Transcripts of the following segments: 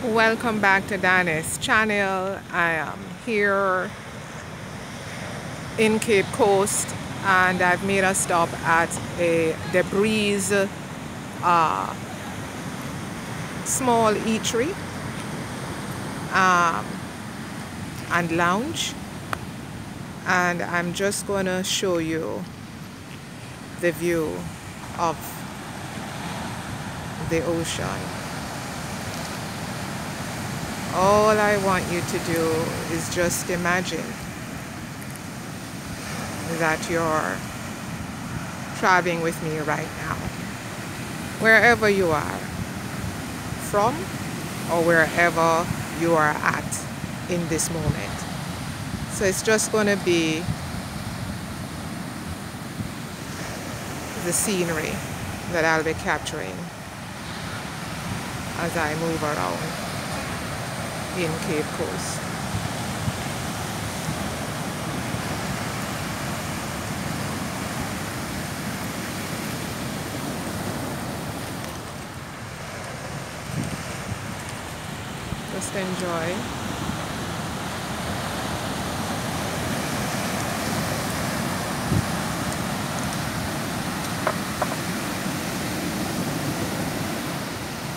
Welcome back to Dana's channel. I am here in Cape Coast and I've made a stop at the Breeze small eatery um, and lounge, and I'm just going to show you the view of the ocean. All I want you to do is just imagine that you're traveling with me right now, wherever you are from or wherever you are at in this moment. So it's just going to be the scenery that I'll be capturing as I move around in Cape Coast. Just enjoy.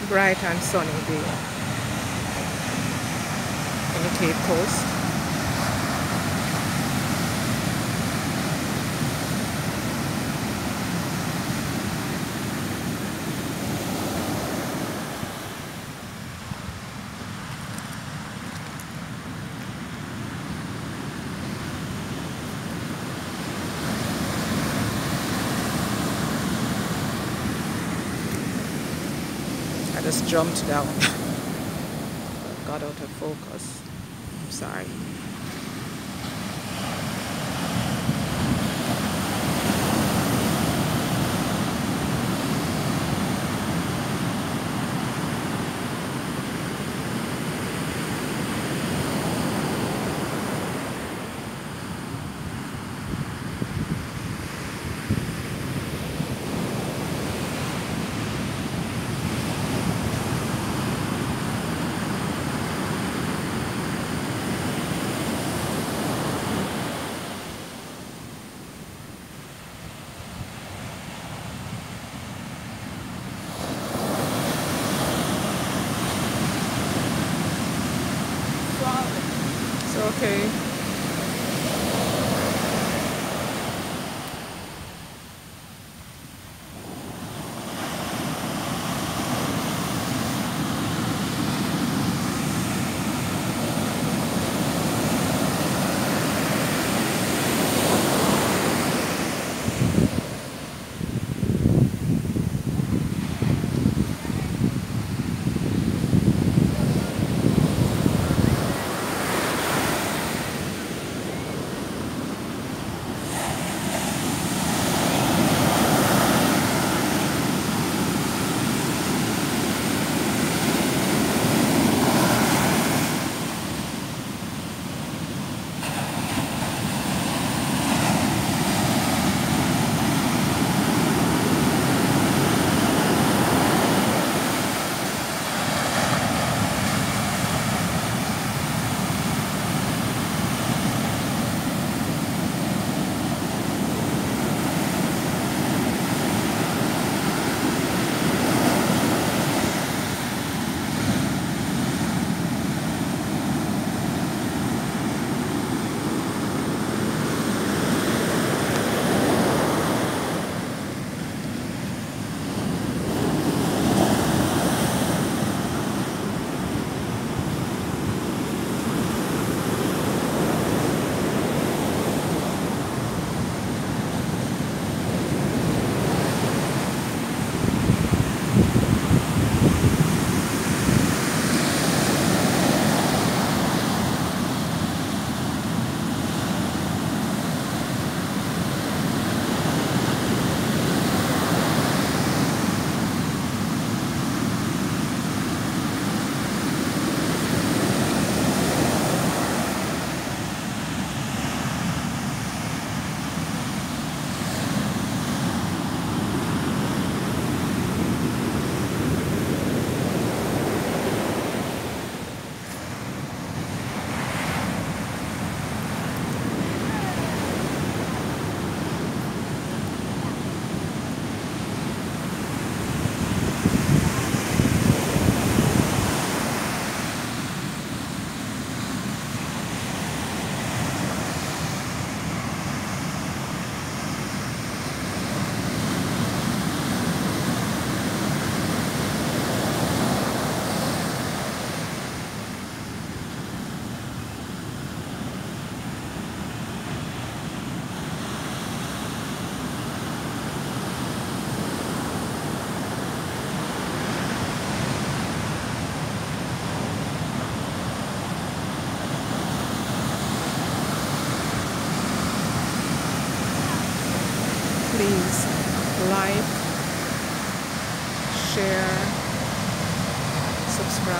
Bright and sunny day in the Cape Coast. I just jumped down. Got out of focus. I'm sorry. It's okay.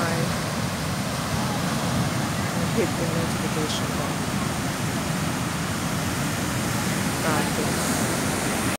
subscribe and hit the notification